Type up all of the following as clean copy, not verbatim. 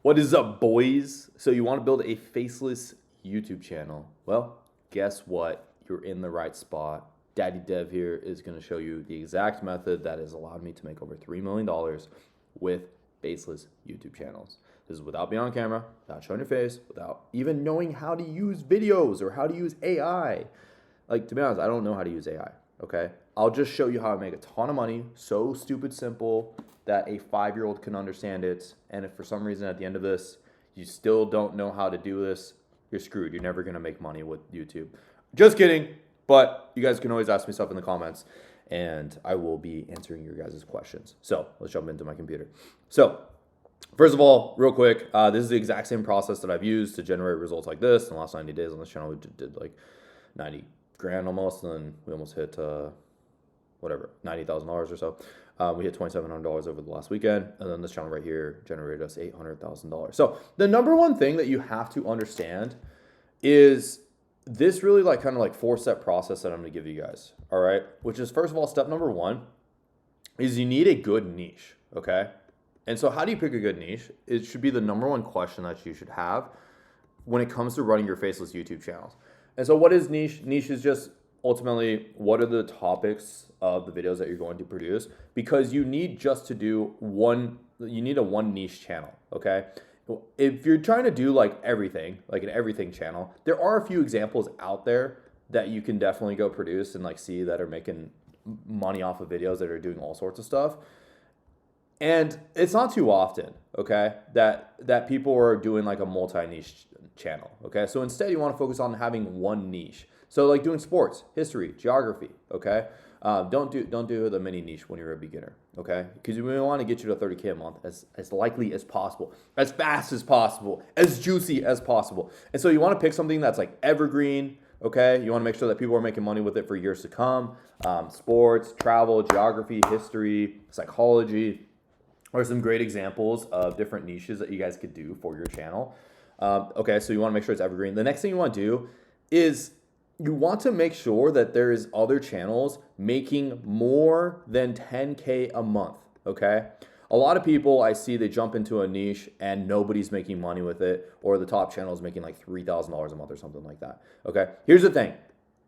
What is up, boys? So you want to build a faceless YouTube channel? Well, guess what? You're in the right spot. Daddy Dev here is going to show you the exact method that has allowed me to make over $3 million with faceless YouTube channels. This is without being on camera, without showing your face, without even knowing how to use videos or how to use AI. Like, to be honest, I don't know how to use AI, okay? I'll just show you how to make a ton of money, so stupid simple that a 5-year-old can understand it. And if for some reason at the end of this, you still don't know how to do this, you're screwed. You're never gonna make money with YouTube. Just kidding, but you guys can always ask me stuff in the comments and I will be answering your guys' questions. So let's jump into my computer. So first of all, real quick, this is the exact same process that I've used to generate results like this in the last 90 days on this channel. We did like 90 grand almost, and then we almost hit whatever, $90,000 or so. We hit $2,700 over the last weekend, and then this channel right here generated us $800,000. So the number one thing that you have to understand is this really kind of 4-step process that I'm going to give you guys. All right, which is, first of all, step number one is you need a good niche. Okay, and so how do you pick a good niche? It should be the number one question that you should have when it comes to running your faceless YouTube channels. And so what is niche? Niche is just ultimately what are the topics of the videos that you're going to produce, because you need just to do one, you need a one niche channel, okay? If you're trying to do everything, like an everything channel, there are a few examples out there that you can definitely go produce and see that are making money off of videos that are doing all sorts of stuff. And it's not too often, okay, that people are doing a multi-niche channel, okay? So instead you want to focus on having one niche. So doing sports, history, geography, okay? Don't do the mini niche when you're a beginner, okay? Because we want to get you to 30K a month as likely as possible, as fast as possible, as juicy as possible. And so you want to pick something that's evergreen, okay? You want to make sure that people are making money with it for years to come. Sports, travel, geography, history, psychology are some great examples of different niches that you guys could do for your channel. Okay, so you want to make sure it's evergreen. The next thing you want to do is you want to make sure that there is other channels making more than 10K a month, okay? A lot of people I see, they jump into a niche and nobody's making money with it, or the top channel is making $3,000 a month or something like that, okay? Here's the thing,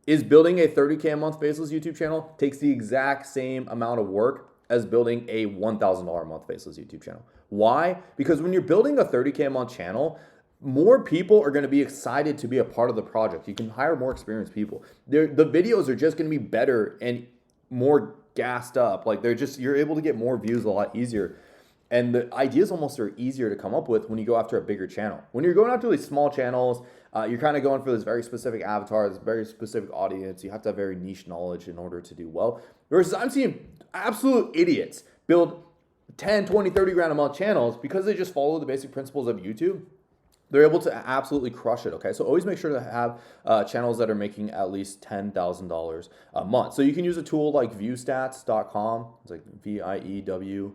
is building a 30K a month faceless YouTube channel takes the exact same amount of work as building a $1,000 a month faceless YouTube channel. Why? Because when you're building a 30K a month channel, more people are going to be excited to be a part of the project. You can hire more experienced people. The videos are just going to be better and more gassed up. You're able to get more views a lot easier. And the ideas almost are easier to come up with when you go after a bigger channel. When you're going after these small channels, you're kind of going for this very specific avatar, this very specific audience. You have to have very niche knowledge in order to do well. Versus I'm seeing absolute idiots build 10, 20, 30 grand a month channels because they just follow the basic principles of YouTube. They're able to absolutely crush it, okay? So always make sure to have channels that are making at least $10,000 a month. So you can use a tool like ViewStats.com. It's VIEW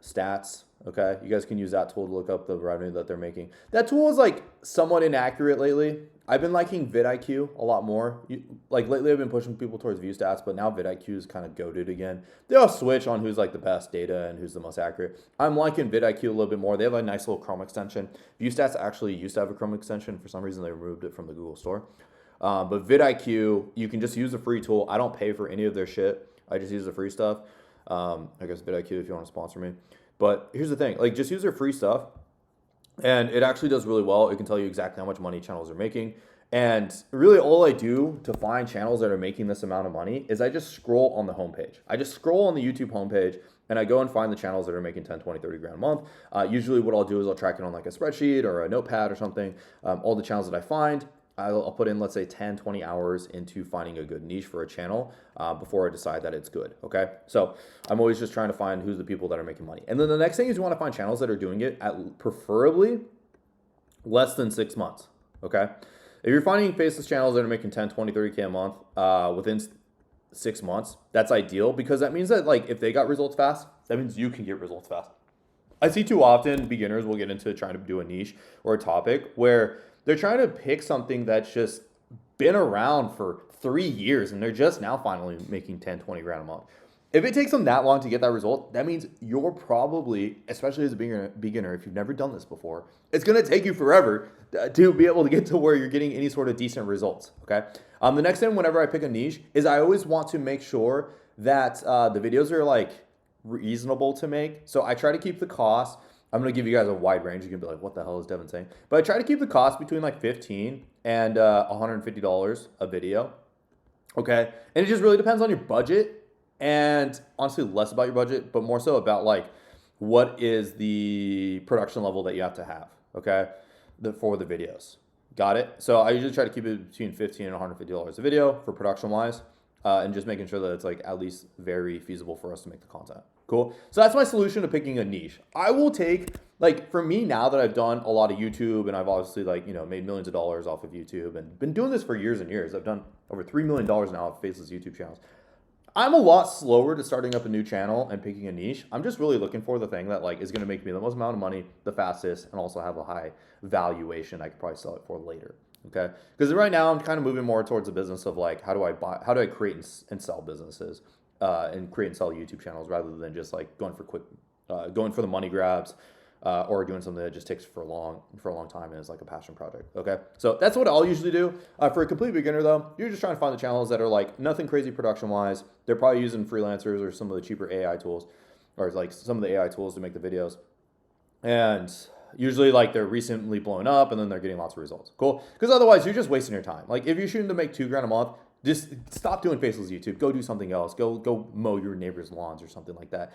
stats, okay? You guys can use that tool to look up the revenue that they're making. That tool is somewhat inaccurate lately. I've been liking vidIQ a lot more. Lately I've been pushing people towards ViewStats, but now vidIQ is kind of goated again. They'll switch on who's the best data and who's the most accurate. I'm liking vidIQ a little bit more. They have a nice little Chrome extension. ViewStats actually used to have a Chrome extension. For some reason they removed it from the Google store. But vidIQ, you can just use a free tool. I don't pay for any of their shit. I just use the free stuff. I guess vidIQ if you want to sponsor me. But here's the thing, just use their free stuff. And it actually does really well. It can tell you exactly how much money channels are making. And really all I do to find channels that are making this amount of money is I just scroll on the homepage. I just scroll on the YouTube homepage and I go and find the channels that are making 10, 20, 30 grand a month. Usually what I'll do is I'll track it on a spreadsheet or a notepad or something. All the channels that I find, I'll put in, let's say 10, 20 hours into finding a good niche for a channel before I decide that it's good, okay? So I'm always just trying to find who's the people that are making money. And then the next thing is you want to find channels that are doing it at preferably less than 6 months, okay? If you're finding faceless channels that are making 10, 20, 30K a month within 6 months, that's ideal, because that means that if they got results fast, that means you can get results fast. I see too often beginners will get into trying to do a niche or a topic where they're trying to pick something that's just been around for 3 years and they're just now finally making 10, 20 grand a month. If it takes them that long to get that result, that means you're probably, especially as a beginner, if you've never done this before, it's going to take you forever to be able to get to where you're getting any sort of decent results. Okay. The next thing, whenever I pick a niche, is I always want to make sure that the videos are like reasonable to make. So I try to keep the cost. I'm going to give you guys a wide range. You can be like, what the hell is Devin saying? But I try to keep the cost between like $15 and $150 a video. Okay. And it just really depends on your budget. And honestly, less about your budget, but more so about like what is the production level that you have to have, okay, for the videos. Got it? So I usually try to keep it between $15 and $150 a video for production wise, and just making sure that it's like at least very feasible for us to make the content. Cool. So that's my solution to picking a niche. I will take, like, for me now that I've done a lot of YouTube and I've obviously like, you know, made millions of dollars off of YouTube and been doing this for years and years. I've done over $3 million now of Faceless YouTube channels. I'm a lot slower to starting up a new channel and picking a niche. I'm just really looking for the thing that like is going to make me the most amount of money, the fastest, and also have a high valuation I could probably sell it for later. Okay, because right now I'm kind of moving more towards the business of like how do I create and sell businesses and create and sell YouTube channels rather than just like going for the money grabs. Or doing something that just takes for a long time and is like a passion project. Okay, so that's what I'll usually do. For a complete beginner though, you're just trying to find the channels that are like nothing crazy production wise. They're probably using freelancers or some of the cheaper AI tools, or like some of the AI tools to make the videos. And usually like they're recently blown up and then they're getting lots of results. Cool, because otherwise you're just wasting your time. Like if you're shooting to make $2,000 a month, just stop doing Faceless YouTube. Go do something else. Go mow your neighbor's lawns or something like that.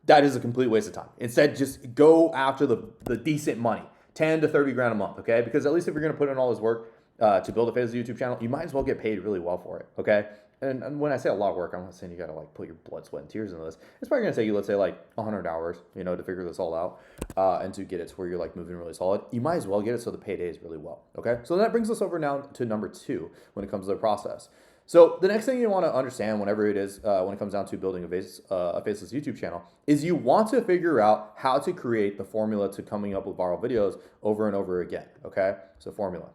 That is a complete waste of time. Instead, just go after the decent money, 10 to 30 grand a month, okay? Because at least if you're going to put in all this work to build a Faceless YouTube channel, you might as well get paid really well for it, okay? And when I say a lot of work, I'm not saying you got to like put your blood, sweat, and tears into this. It's probably going to take you, let's say, like 100 hours, you know, to figure this all out and to get it to where you're like moving really solid. You might as well get it so the payday is really well, okay? So that brings us over now to number 2 when it comes to the process. So the next thing you want to understand whenever it is, when it comes down to building a Faceless YouTube channel, is you want to figure out how to create the formula to coming up with viral videos over and over again, okay? So formula.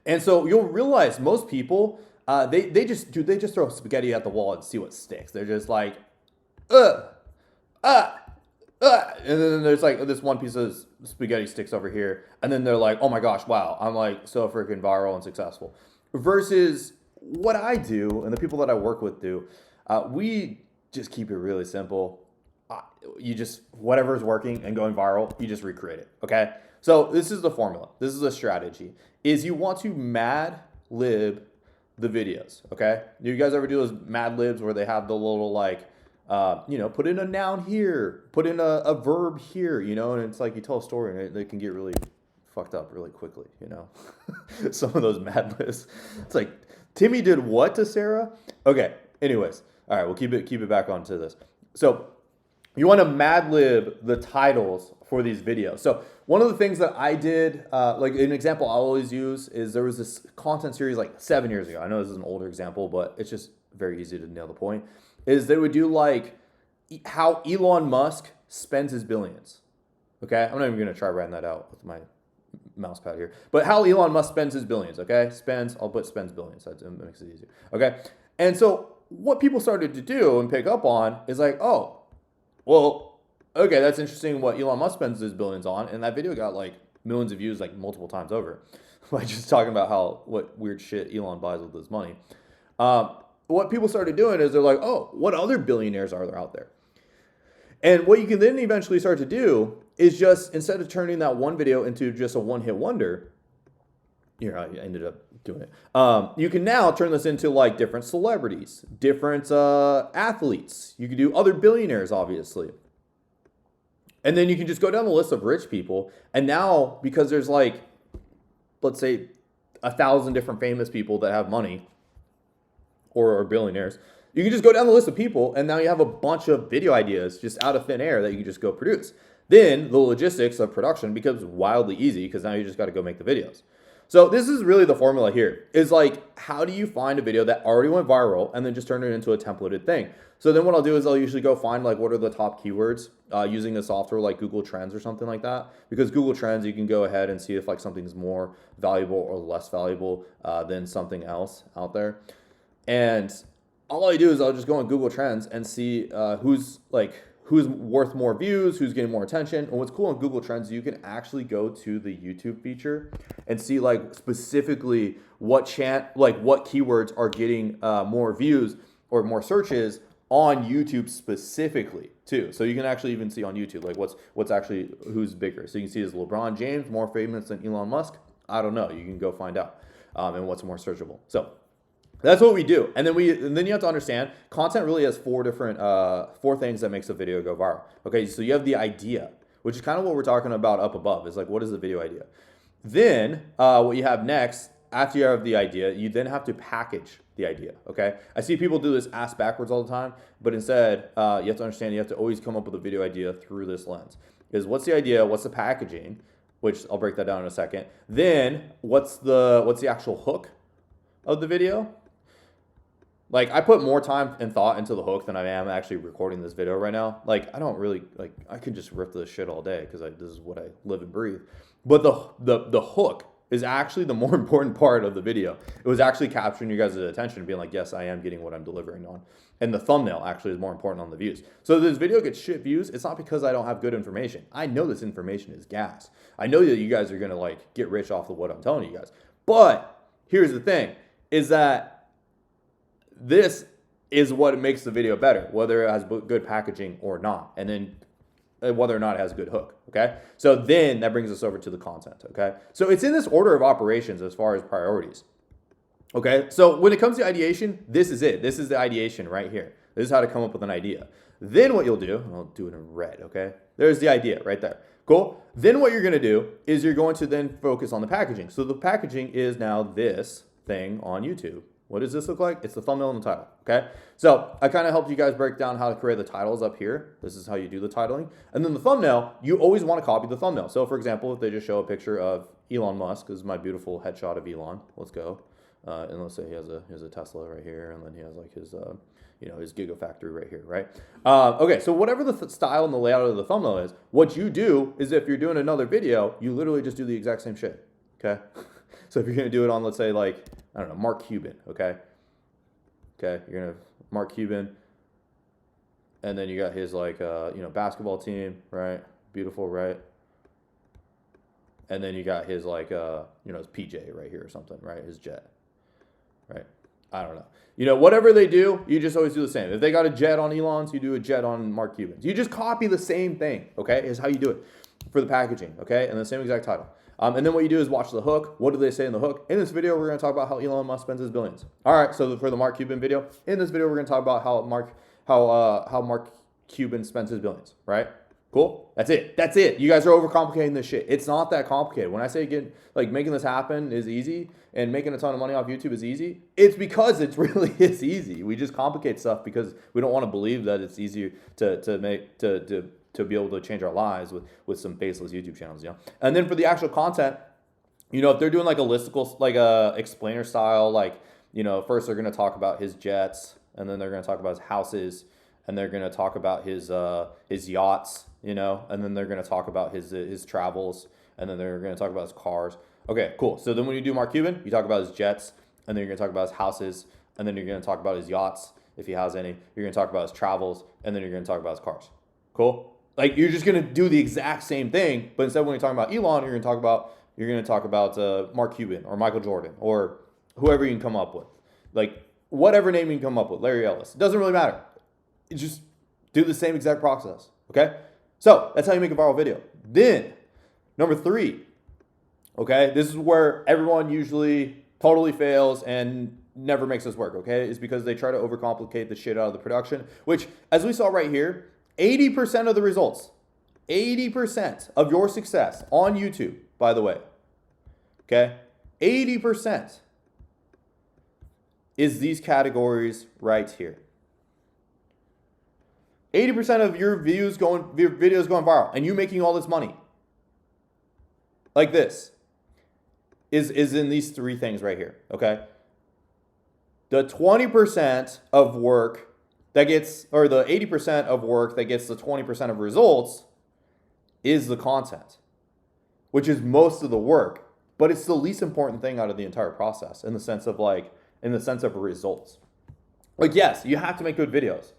And so you'll realize most people, they just throw spaghetti at the wall and see what sticks. They're just like, and then there's like this one piece of spaghetti sticks over here, and then they're like, oh my gosh, wow, I'm like so freaking viral and successful. Versus what I do and the people that I work with do, we just keep it really simple. You just, whatever is working and going viral, you just recreate it, okay? So this is the formula. This is a strategy, is you want to mad lib the videos, okay? Do you guys ever do those mad libs where they have the little like, you know, put in a noun here, put in a verb here, you know, and it's like you tell a story and they can get really fucked up really quickly, you know? Some of those mad libs. It's like, Timmy did what to Sarah? Okay, anyways. All right, we'll keep it back onto this. So you want to mad lib the titles for these videos. So one of the things that I did, like an example I'll always use is there was this content series like 7 years ago. I know this is an older example, but it's just very easy to nail the point. Is they would do like how Elon Musk spends his billions. Okay, I'm not even going to try writing that out with my mouse pad here, but how Elon Musk spends his billions, okay? I'll put spends billions, that makes it easier, okay? And so what people started to do and pick up on is like, oh, well, okay, that's interesting what Elon Musk spends his billions on, and that video got like millions of views like multiple times over by just talking about what weird shit Elon buys with his money. What people started doing is they're like, oh, what other billionaires are there out there? And what you can then eventually start to do is just, instead of turning that one video into just a one-hit wonder, here, I ended up doing it. You can now turn this into like different celebrities, different athletes. You can do other billionaires, obviously. And then you can just go down the list of rich people. And now, because there's like, let's say 1,000 different famous people that have money or are billionaires, you can just go down the list of people, and now you have a bunch of video ideas just out of thin air that you can just go produce. Then the logistics of production becomes wildly easy because now you just got to go make the videos. So this is really the formula here, is like, how do you find a video that already went viral and then just turn it into a templated thing? So then what I'll do is I'll usually go find like what are the top keywords using a software like Google Trends or something like that. Because Google Trends, you can go ahead and see if like something's more valuable or less valuable than something else out there. And all I do is I'll just go on Google Trends and see who's worth more views, who's getting more attention. And what's cool on Google Trends, you can actually go to the YouTube feature and see like specifically what keywords are getting more views or more searches on YouTube specifically too. So you can actually even see on YouTube like what's actually who's bigger. So you can see is LeBron James more famous than Elon Musk? I don't know. You can go find out and what's more searchable. So that's what we do. And then you have to understand content really has four things that makes a video go viral. Okay, so you have the idea, which is kind of what we're talking about up above. Is like, what is the video idea? Then what you have next, after you have the idea, you then have to package the idea. Okay, I see people do this ass backwards all the time, but instead you have to understand you have to always come up with a video idea through this lens. Is what's the idea? What's the packaging? Which I'll break that down in a second. Then what's the actual hook of the video? Like, I put more time and thought into the hook than I am actually recording this video right now. Like, I don't really, like, I could just rip this shit all day because this is what I live and breathe. But the hook is actually the more important part of the video. It was actually capturing you guys' attention and being like, yes, I am getting what I'm delivering on. And the thumbnail actually is more important on the views. So if this video gets shit views, it's not because I don't have good information. I know this information is gas. I know that you guys are going to, like, get rich off of what I'm telling you guys. But here's the thing, is that this is what makes the video better, whether it has good packaging or not, and then whether or not it has a good hook, okay? So then that brings us over to the content, okay? So it's in this order of operations as far as priorities, okay? So when it comes to ideation, this is it. This is the ideation right here. This is how to come up with an idea. Then what you'll do, and I'll do it in red, okay? There's the idea right there. Cool? Then what you're gonna do is you're going to then focus on the packaging. So the packaging is now this thing on YouTube. What does this look like? It's the thumbnail and the title, okay? So I kind of helped you guys break down how to create the titles up here. This is how you do the titling. And then the thumbnail, you always want to copy the thumbnail. So for example, if they just show a picture of Elon Musk, this is my beautiful headshot of Elon. Let's go. And let's say he has a Tesla right here, and then he has like his, his Gigafactory right here, right? Okay, so whatever the style and the layout of the thumbnail is, what you do is if you're doing another video, you literally just do the exact same shit, okay? So if you're going to do it on, let's say, like, I don't know, Mark Cuban, okay? Okay, you're going to Mark Cuban, and then you got his, like, basketball team, right? Beautiful, right? And then you got his, like, his PJ right here or something, right? His jet, right? I don't know. Whatever they do, you just always do the same. If they got a jet on Elon's, you do a jet on Mark Cuban's. You just copy the same thing, okay? Is how you do it for the packaging, okay? And the same exact title. And then what you do is watch the hook. What do they say in the hook? In this video, we're going to talk about how Elon Musk spends his billions. All right, so for the Mark Cuban video, in this video, we're going to talk about how Mark Cuban spends his billions, right? Cool? That's it. That's it. You guys are overcomplicating this shit. It's not that complicated. When I say making this happen is easy and making a ton of money off YouTube is easy, it's because it really is easy. We just complicate stuff because we don't want to believe that it's easier to be able to change our lives with some faceless YouTube channels, And then for the actual content, if they're doing like a listicle, like a explainer style, first they're going to talk about his jets, and then they're going to talk about his houses, and they're going to talk about his yachts, and then they're going to talk about his travels, and then they're going to talk about his cars. Okay, cool. So then when you do Mark Cuban, you talk about his jets, and then you're going to talk about his houses, and then you're going to talk about his yachts, if he has any. You're going to talk about his travels, and then you're going to talk about his cars. Cool? Like, you're just going to do the exact same thing, but instead when you're talking about Elon, you're going to talk about Mark Cuban or Michael Jordan or whoever you can come up with. Like, whatever name you can come up with, Larry Ellis. It doesn't really matter. You just do the same exact process, okay? So that's how you make a viral video. Then, number 3, okay? This is where everyone usually totally fails and never makes this work, okay? Is because they try to overcomplicate the shit out of the production, which, as we saw right here, 80% of the results, 80% of your success on YouTube, by the way, okay? 80% is these categories right here. 80% of your videos going viral and you making all this money like this is in these 3 things right here, okay? The 20% of work that gets, or the 80% of work that gets the 20% of results is the content, which is most of the work, but it's the least important thing out of the entire process in the sense of results. Like, yes, you have to make good videos,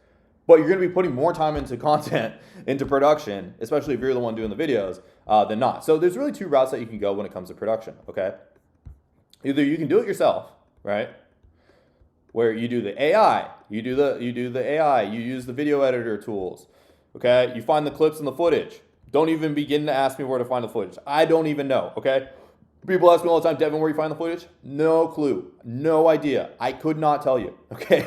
but you're going to be putting more time into content, into production, especially if you're the one doing the videos, than not. So there's really two routes that you can go when it comes to production, okay? Either you can do it yourself, right? Where you do the AI, you do the AI, you use the video editor tools, okay? You find the clips and the footage. Don't even begin to ask me where to find the footage. I don't even know, okay? People ask me all the time, Devin, where you find the footage? No clue, no idea. I could not tell you, okay?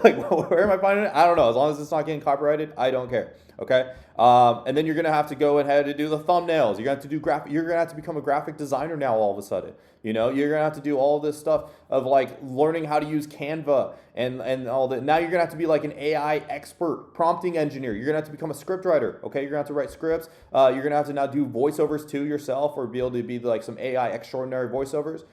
Like, where am I finding it? I don't know. As long as it's not getting copyrighted, I don't care. Okay. And then you're gonna have to go ahead and do the thumbnails. You're gonna have to do graphic. You're gonna have to become a graphic designer now. All of a sudden, you know, you're gonna have to do all this stuff of like learning how to use Canva and all that. Now you're gonna have to be like an AI expert, prompting engineer. You're gonna have to become a scriptwriter. Okay. You're gonna have to write scripts. You're gonna have to now do voiceovers too yourself, or be able to be like some AI extraordinary voiceovers.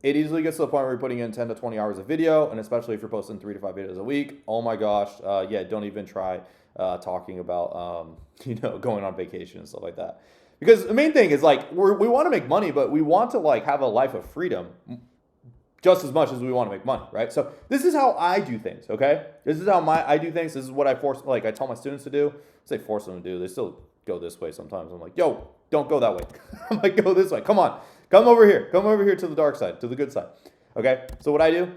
It easily gets to the point where you're putting in 10 to 20 hours of video, and especially if you're posting 3 to 5 videos a week, oh my gosh, yeah, don't even try talking about, you know, going on vacation and stuff like that. Because the main thing is like, we want to make money, but we want to like have a life of freedom just as much as we want to make money, right? So this is how I do things, okay? This is how I do things. This is what I tell my students to do. I say force them to do. They still go this way sometimes. I'm like, yo, don't go that way. I'm like, go this way. Come on. Come over here. Come over here to the dark side, to the good side. Okay? So what I do,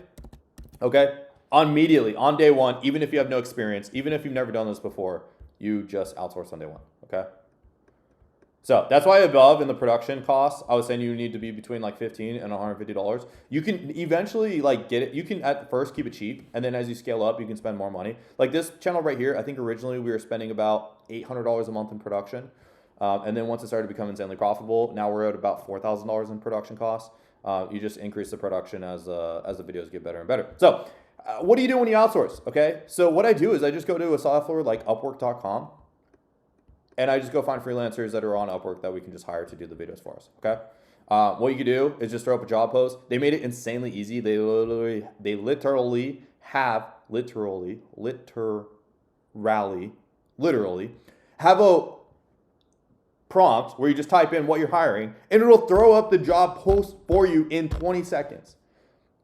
okay, immediately, on day one, even if you have no experience, even if you've never done this before, you just outsource on day one, okay? So that's why above in the production costs, I was saying you need to be between like $15 and $150. You can eventually like get it. You can at first keep it cheap, and then as you scale up, you can spend more money. Like this channel right here, I think originally we were spending about $800 a month in production. And then once it started becoming insanely profitable, now we're at about $4,000 in production costs. You just increase the production as the videos get better and better. So what do you do when you outsource? Okay, so what I do is I just go to a software like Upwork.com, and I just go find freelancers that are on Upwork that we can just hire to do the videos for us. Okay, what you can do is just throw up a job post. They made it insanely easy. They literally have a prompt where you just type in what you're hiring, and it'll throw up the job post for you in 20 seconds.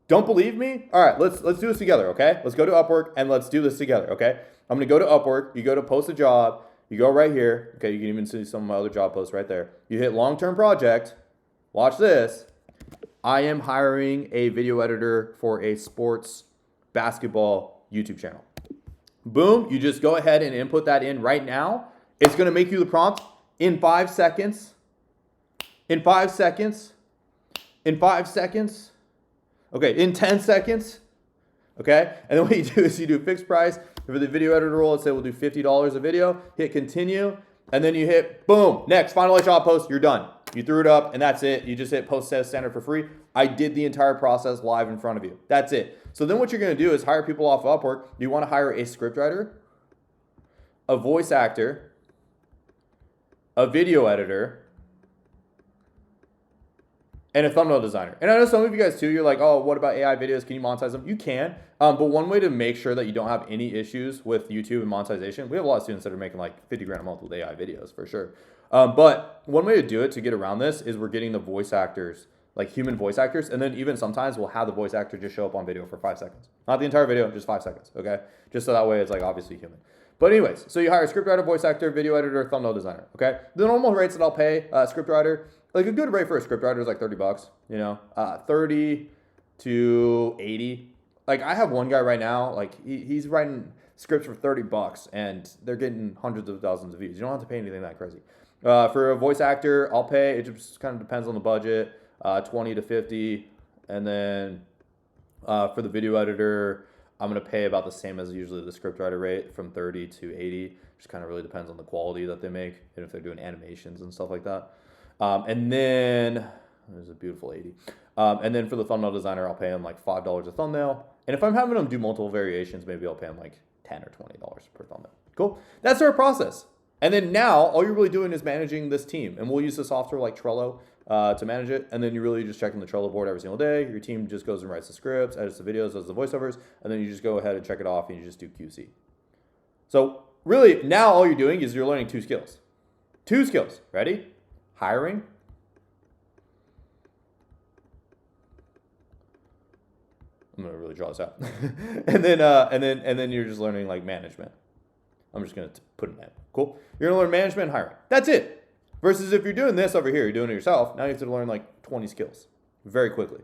Don't believe me? All right, let's do this together, okay? Let's go to Upwork and let's do this together, okay? I'm gonna go to Upwork. You go to post a job. You go right here. Okay, you can even see some of my other job posts right there. You hit long-term project. Watch this. I am hiring a video editor for a sports basketball YouTube channel. Boom, you just go ahead and input that in right now. It's gonna make you the prompt in 5 seconds, in 5 seconds, in 5 seconds, okay, in 10 seconds, okay? And then what you do is you do fixed price. For the video editor role, let's say we'll do $50 a video, hit continue, and then you hit boom, next, finalize job post, you're done. You threw it up and that's it. You just hit post as standard for free. I did the entire process live in front of you. That's it. So then what you're gonna do is hire people off of Upwork. You wanna hire a scriptwriter, a voice actor, a video editor, and a thumbnail designer. And I know some of you guys too, you're like, oh, what about AI videos? Can you monetize them? You can, but one way to make sure that you don't have any issues with YouTube and monetization, we have a lot of students that are making like 50 grand a month with AI videos for sure. But one way to do it to get around this is we're getting the voice actors, like human voice actors, and then even sometimes we'll have the voice actor just show up on video for 5 seconds. Not the entire video, just 5 seconds, okay? Just so that way it's like obviously human. But anyways, so you hire a scriptwriter, voice actor, video editor, thumbnail designer, okay? The normal rates that I'll pay scriptwriter, like a good rate for a scriptwriter is like $30, you know, 30 to 80. Like I have one guy right now, like he's writing scripts for $30 and they're getting hundreds of thousands of views. You don't have to pay anything that crazy. For a voice actor, I'll pay, it just kind of depends on the budget, 20 to 50. And then for the video editor, I'm going to pay about the same as usually the scriptwriter rate, from 30 to 80. Just kind of really depends on the quality that they make and if they're doing animations and stuff like that. And then there's a beautiful 80. And then for the thumbnail designer, I'll pay them like $5 a thumbnail. And if I'm having them do multiple variations, maybe I'll pay them like $10 or $20 per thumbnail. Cool. That's our process. And then now all you're really doing is managing this team. And we'll use the software like Trello to manage it. And then you're really just checking the Trello board every single day. Your team just goes and writes the scripts, edits the videos, does the voiceovers, and then you just go ahead and check it off and you just do QC. So really now all you're doing is you're learning 2 skills. 2 skills. Ready? Hiring I'm gonna really draw this out. and then you're just learning like management. I'm just gonna put it in. Cool. You're gonna learn management and hiring. That's it. Versus if you're doing this over here, you're doing it yourself. Now you have to learn like 20 skills very quickly.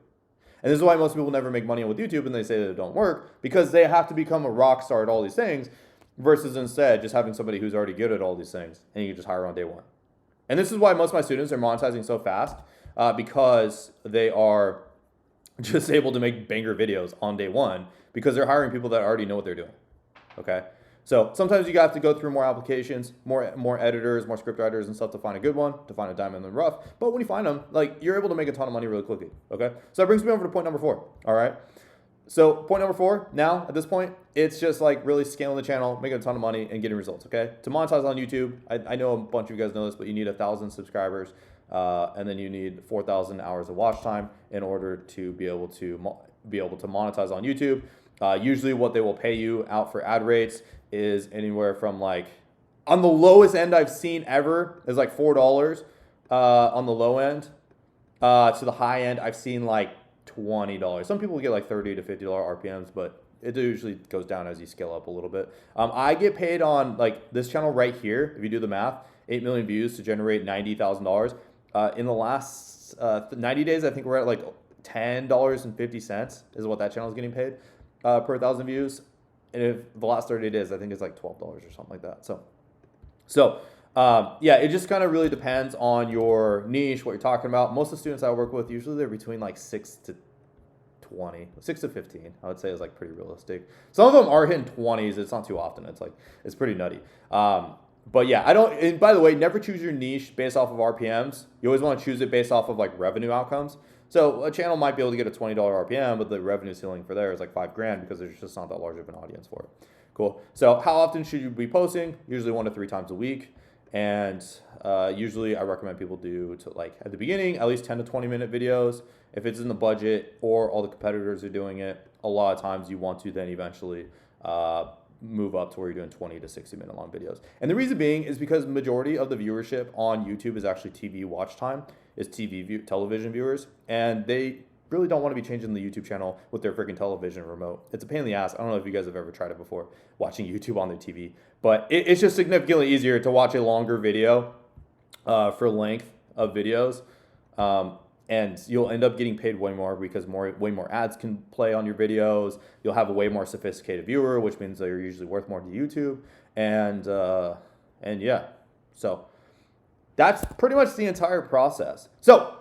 And this is why most people never make money with YouTube and they say that it don't work, because they have to become a rock star at all these things, versus instead just having somebody who's already good at all these things and you can just hire on day one. And this is why most of my students are monetizing so fast, because they are just able to make banger videos on day one because they're hiring people that already know what they're doing. Okay. So sometimes you have to go through more applications, more editors, more scriptwriters and stuff to find a good one, to find a diamond in the rough. But when you find them, like, you're able to make a ton of money really quickly. Okay. So that brings me over to point number 4. All right. So point number 4, now at this point, it's just like really scaling the channel, making a ton of money and getting results. Okay. To monetize on YouTube, I know a bunch of you guys know this, but you need 1,000 subscribers. And then you need 4,000 hours of watch time in order to be able to monetize on YouTube. Usually what they will pay you out for ad rates is anywhere from, like, on the lowest end I've seen ever is like $4 on the low end. To the high end, I've seen like $20. Some people get like $30 to $50 RPMs, but it usually goes down as you scale up a little bit. I get paid on like this channel right here. If you do the math, 8 million views to generate $90,000. In the last 90 days, I think we're at like $10.50 is what that channel is getting paid per 1,000 views. And if the last 30 days, I think it's like $12 or something like that. So yeah, it just kind of really depends on your niche, what you're talking about. Most of the students I work with, usually they're between like 6 to 20, 6 to 15, I would say is like pretty realistic. Some of them are hitting 20s. It's not too often. It's pretty nutty. But yeah, and by the way, never choose your niche based off of RPMs. You always want to choose it based off of like revenue outcomes. So a channel might be able to get a $20 RPM, but the revenue ceiling for there is like $5,000 because there's just not that large of an audience for it. Cool. So how often should you be posting? Usually 1 to 3 times a week. And usually I recommend people do to, like, at the beginning, at least 10 to 20 minute videos. If it's in the budget or all the competitors are doing it, a lot of times you want to then eventually move up to where you're doing 20 to 60 minute long videos. And the reason being is because majority of the viewership on YouTube is actually TV watch time, is television viewers, and they really don't want to be changing the YouTube channel with their freaking television remote. It's a pain in the ass. I don't know if you guys have ever tried it before, watching YouTube on their TV, but it's just significantly easier to watch a longer video for length of videos. And you'll end up getting paid way more because way more ads can play on your videos. You'll have a way more sophisticated viewer, which means they're usually worth more to YouTube. And yeah, so that's pretty much the entire process. So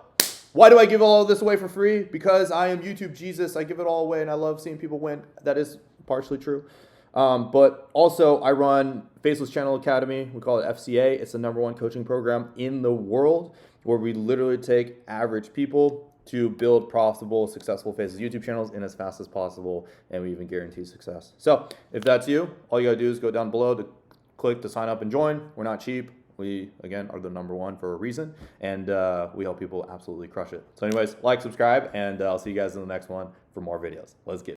why do I give all of this away for free? Because I am YouTube Jesus. I give it all away and I love seeing people win. That is partially true. But also I run Faceless Channel Academy. We call it FCA. It's the #1 coaching program in the world, where we literally take average people to build profitable, successful Faceless YouTube channels in as fast as possible, and we even guarantee success. So if that's you, all you gotta do is go down below to click to sign up and join. We're not cheap. We, again, are the #1 for a reason, and we help people absolutely crush it. So anyways, like, subscribe, and I'll see you guys in the next one for more videos. Let's get it.